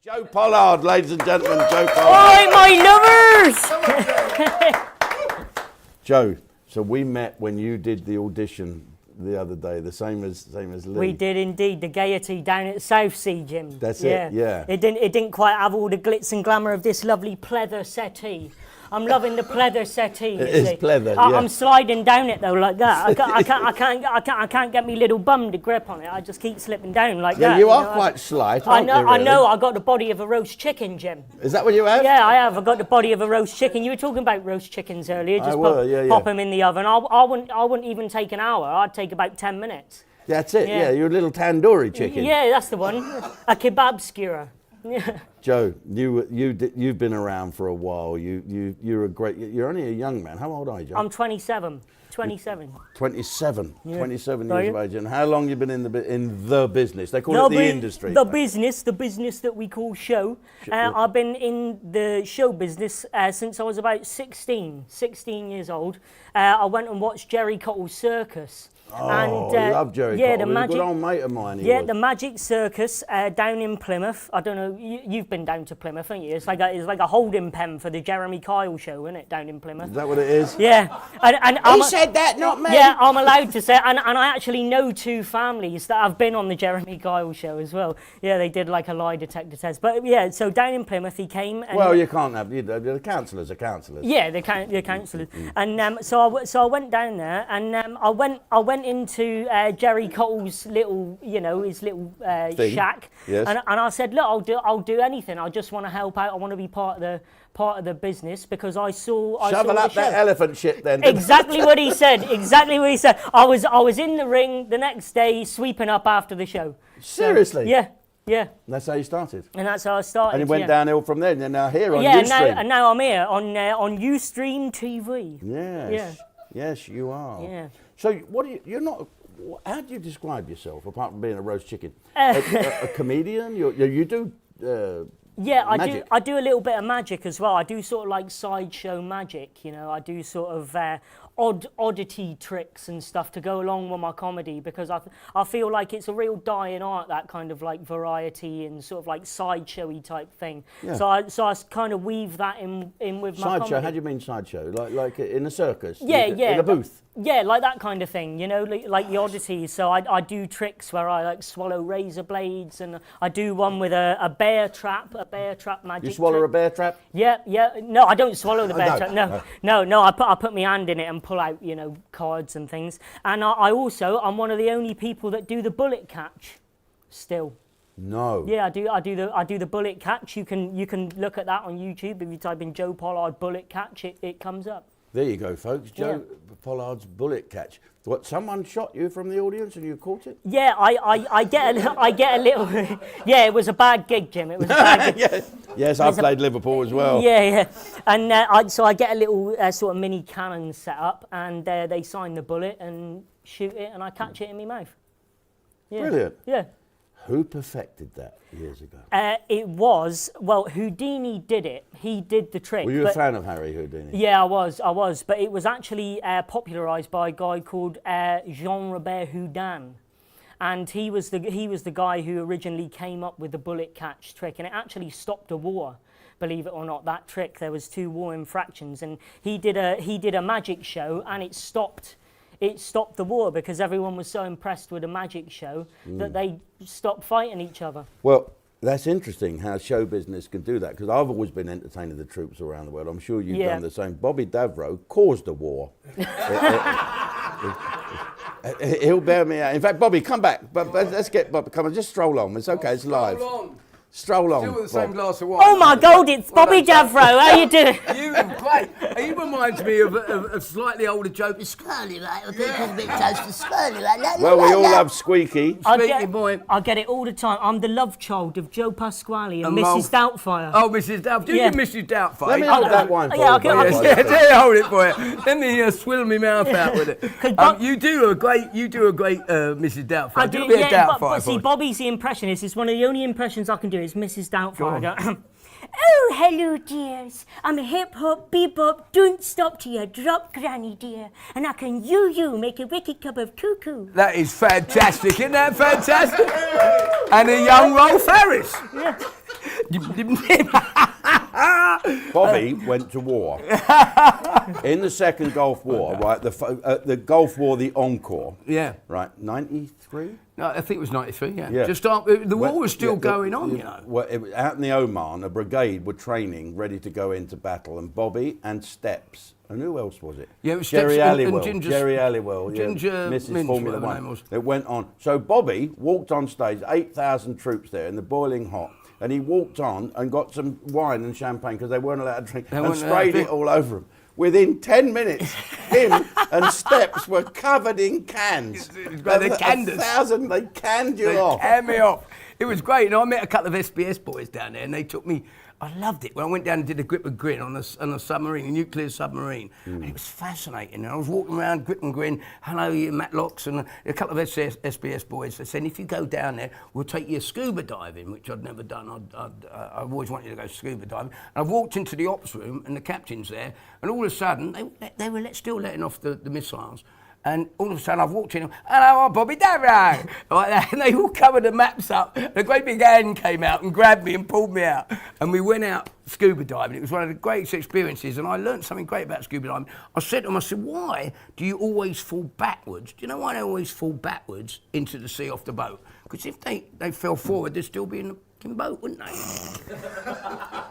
Joe Pollard, ladies and gentlemen, Joe Pollard. Oi, my lovers! Joe, so we met when you did the audition the other day, the same as Lee. We did indeed, the Gaiety down at Southsea, Jim. That's it, yeah. It didn't quite have all the glitz and glamour of this lovely pleather settee. I'm loving the pleather settee. It is pleather, yeah. I'm sliding down it though like that. I can't get my little bum to grip on it. I just keep slipping down like that. Yeah, you are quite slight, aren't you, really? I know. I got the body of a roast chicken, Jim. Is that what you have? Yeah, I have. I got the body of a roast chicken. You were talking about roast chickens earlier. Just pop them in the oven. I wouldn't even take an hour. I'd take about 10 minutes. That's it. Yeah, you're a little tandoori chicken. Yeah, that's the one. A kebab skewer. Yeah. Joe, you've been around for a while. You're only a young man. How old are you, Joe? I'm 27. 27. 27. Yeah. 27 years of age. And how long you been in the business? They call it the industry. The business that we call show. I've been in the show business since I was about 16 years old. I went and watched Jerry Cottle's Circus. Oh, I love Jerry Cottle. He's a good old mate of mine. The Magic Circus down in Plymouth. I don't know, you've been down to Plymouth, haven't you? It's like a holding pen for the Jeremy Kyle show, isn't it, down in Plymouth? Is that what it is? Yeah. And he said that, not me. Yeah, I'm allowed to say, and I actually know two families that have been on the Jeremy Kyle show as well. Yeah, they did like a lie detector test. But yeah, so down in Plymouth he came. And well, you can't have, the councillors are councillors. Yeah, the councillors. And so I went down there, and I went into Jerry Cottle's little, his little shack. Yes. And I said, look, I'll do anything. I just want to help out. I want to be part of the business because I saw. Shovel up that elephant shit, then. Exactly what he said. Exactly what he said. I was in the ring the next day sweeping up after the show. Seriously? So, yeah. That's how you started. And that's how I started. And it went downhill from there. And then now here on Livestream. and now I'm here on Livestream TV. Yes. Yes, you are. Yeah. So you're not. How do you describe yourself apart from being a roast chicken? A comedian? You do. Magic. I do a little bit of magic as well. I do sort of like sideshow magic. I do sort of oddity tricks and stuff to go along with my comedy because I feel like it's a real dying art, that kind of like variety and sort of like sideshowy type thing. Yeah. So I kind of weave that in with my comedy. Sideshow? How do you mean sideshow? Like in a circus? Yeah. In a booth? Yeah, like that kind of thing, like the oddities. So I do tricks where I like swallow razor blades, and I do one with a bear trap magic. You swallow a bear trap? Yeah. No, I don't swallow the bear trap. No. I put my hand in it and pull out, cards and things. And I'm one of the only people that do the bullet catch still. No. Yeah, I do the bullet catch. You can look at that on YouTube. If you type in Joe Pollard bullet catch, it comes up. There you go, folks. Joe Pollard's bullet catch. What? Someone shot you from the audience and you caught it? Yeah, I get a little. Yeah, it was a bad gig, Jim. It was a bad gig. Yes, I've played Liverpool as well. Yeah. And so I get a little sort of mini cannon set up, and they sign the bullet and shoot it, and I catch it in my mouth. Yeah. Brilliant. Yeah. Who perfected that years ago? Houdini did it. He did the trick. Were you a fan of Harry Houdini? Yeah, I was. But it was actually popularised by a guy called Jean-Robert Houdin. And he was the guy who originally came up with the bullet catch trick. And it actually stopped a war, believe it or not, that trick. There was 2 war infractions. And he did a magic show, and it stopped the war because everyone was so impressed with the magic show that they stopped fighting each other. Well, that's interesting how show business can do that, because I've always been entertaining the troops around the world. I'm sure you've done the same. Bobby Davro caused a war. He'll bear me out. In fact, Bobby, come back. But let's get Bobby. Come on, just stroll on. It's okay. It's live. Stroll on. Still with the same glass of wine. Oh my God, it's Bobby Davro. How you doing? Great. He reminds me of a slightly older joke. Squirrely, right? A bit toast to squirrely, right? Well, we all love Squeaky. Squeaky boy. I get it all the time. I'm the love child of Joe Pasquale and Mrs. Doubtfire. Oh, Mrs. Doubtfire. Do you Mrs. Doubtfire? Let me hold that wine for you. Yeah, hold it for you. Let me swill my mouth out with it. You do a great Mrs. Doubtfire. I do, but see, Bobby's the impressionist. It's one of the only impressions I can do. Is Mrs. Doubtfire. Oh, hello, dears. I'm a hip-hop, bebop, don't stop till you drop, granny dear. And I can make a wicked cup of cuckoo. That is fantastic, isn't that fantastic? And a young Rolf Harris. Yeah. Bobby went to war. In the Second Gulf War, right? The Gulf War, the Encore. Yeah. Right, 93? No, I think it was 93, yeah. Just after, the war was still going on, you know. Well, it was out in the Oman, a brigade were training, ready to go into battle, and Bobby and Steps, and who else was it? Yeah, it was Jerry Steps Halliwell. and Ginger. Jerry Halliwell, Ginger Mrs. Minch, Formula whatever her name One. was. It went on. So Bobby walked on stage, 8,000 troops there in the boiling hot, and he walked on and got some wine and champagne because they weren't allowed to drink, and sprayed it all over him. Within 10 minutes, him and Steps were covered in cans. They canned us. They canned you off. They canned me off. It was great. And I met a couple of SBS boys down there, and they took me. I loved it when I went down and did a grip and grin on a submarine, a nuclear submarine. And it was fascinating. And I was walking around, grip and grin, hello, you Matlocks, and a couple of SBS boys. They said, if you go down there, we'll take you scuba diving, which I'd never done. I've always wanted to go scuba diving. And I walked into the ops room, and the captain's there, and all of a sudden, they were still letting off the missiles. And all of a sudden I've walked in, hello, I'm Bobby Davro, like that, and they all covered the maps up. And a great big hand came out and grabbed me and pulled me out. And we went out scuba diving. It was one of the greatest experiences, and I learned something great about scuba diving. I said to them, why do you always fall backwards? Do you know why they always fall backwards into the sea off the boat? Because if they fell forward, they'd still be in the fucking boat, wouldn't they?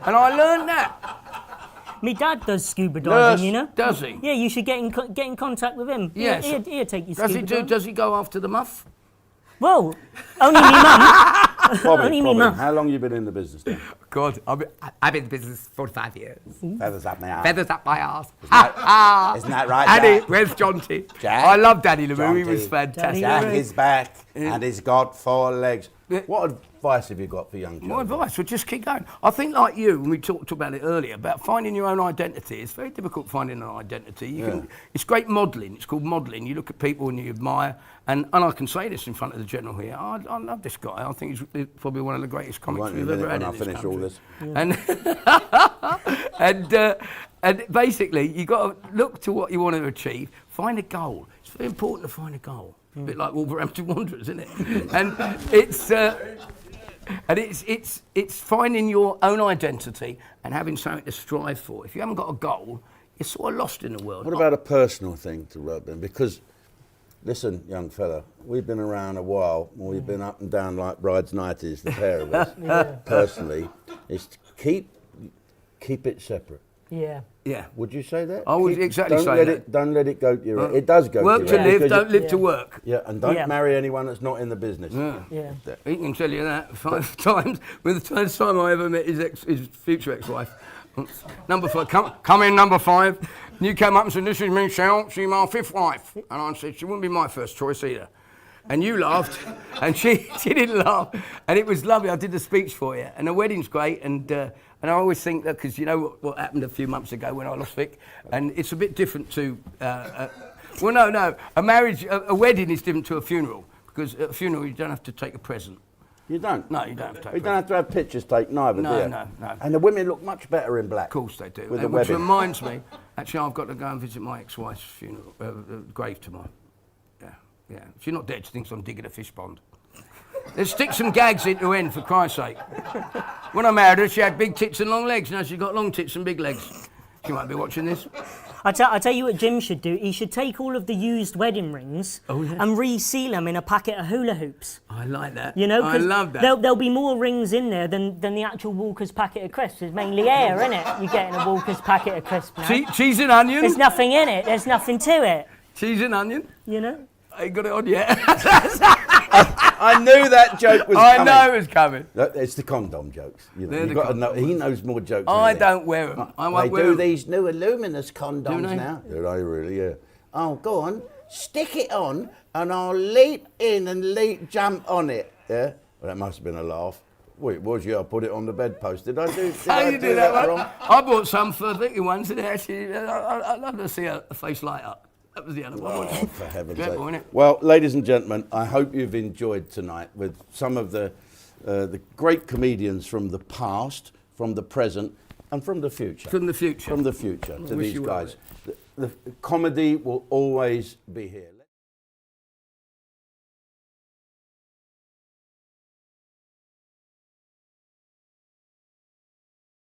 And I learned that. My dad does scuba diving, you know. Does he? Yeah, you should get in contact with him. Yes. He'll take you scuba diving. Does he go after the muff? Well, only me mum. Bobby, how long have you been in the business now? God, I've been in the business 45 years. Feathers up my ass. Feathers up my arse. Isn't that right, Daddy, Jack? where's Jonty? Jack? I love Daddy LaRue, he Jonty. was fantastic. Jack is back, and he's got 4 legs. What advice have you got for young children? My advice would just keep going. I think like you, when we talked about it earlier, about finding your own identity. It's very difficult finding an identity. It's great modelling. It's called modelling. You look at people and you admire. And I can say this in front of the General here. I love this guy. I think he's probably one of the greatest comics we've ever had in this country. All this. And basically, you've got to look to what you want to achieve. Find a goal. It's very important to find a goal. A bit like Wolverhampton Wanderers, isn't it? And it's finding your own identity and having something to strive for. If you haven't got a goal, you're sort of lost in the world. What about a personal thing to rub in? Because, listen, young fella, we've been around a while. We've been up and down like brides' nighties, the pair of us. Personally, is to keep it separate. Yeah. Yeah. Would you say that? I would exactly say that. Don't let it go to your head. It does go work to your head. Work to live, don't live to work. Yeah, and don't marry anyone that's not in the business. Yeah. He can tell you that 5 times. With the first time I ever met his future ex-wife. Number 5, come in, number 5. And you came up and said, this is Michelle, she's my 5th wife. And I said, she wouldn't be my first choice either. And you laughed, and she didn't laugh. And it was lovely, I did the speech for you. And the wedding's great, and I always think that, because you know what happened a few months ago when I lost Vic, and it's a bit different to, well, no, a marriage, a wedding is different to a funeral, because at a funeral you don't have to take a present. You don't? No, you don't have to take You don't have to have pictures taken neither, do you? No. And the women look much better in black. Of course they do. With the which wedding. reminds me, actually I've got to go and visit my ex-wife's funeral, grave tomorrow. Yeah. She's not dead, she thinks I'm digging a fish pond. Let's stick some gags into end, for Christ's sake. When I married her, she had big tits and long legs. Now she's got long tits and big legs. She won't be watching this. I tell you what Jim should do. He should take all of the used wedding rings and reseal them in a packet of hula hoops. I like that. You know, I love that. There'll be more rings in there than the actual Walker's packet of crisps. It's mainly air, isn't it? You're getting a Walker's packet of crisps now. Cheese and onion? There's nothing in it. There's nothing to it. Cheese and onion? You know? I ain't got it on yet. I knew that joke was coming. I know it was coming. It's the condom jokes. You know, you've got to know, he knows more jokes than I me. don't wear them. They do these new Illuminous condoms now. Do they really? Yeah. Oh, go on. Stick it on and I'll leap in and jump on it. Yeah? Well, that must have been a laugh. Well, it was, yeah. I put it on the bedpost. Did I do that wrong? I bought some for Vicky once, and actually, I'd love to see a face light up. That was the other one. Oh, for heaven's sake. Wasn't it? Well, ladies and gentlemen, I hope you've enjoyed tonight with some of the great comedians from the past, from the present, and from the future. From the future. From the future to these guys. The comedy will always be here.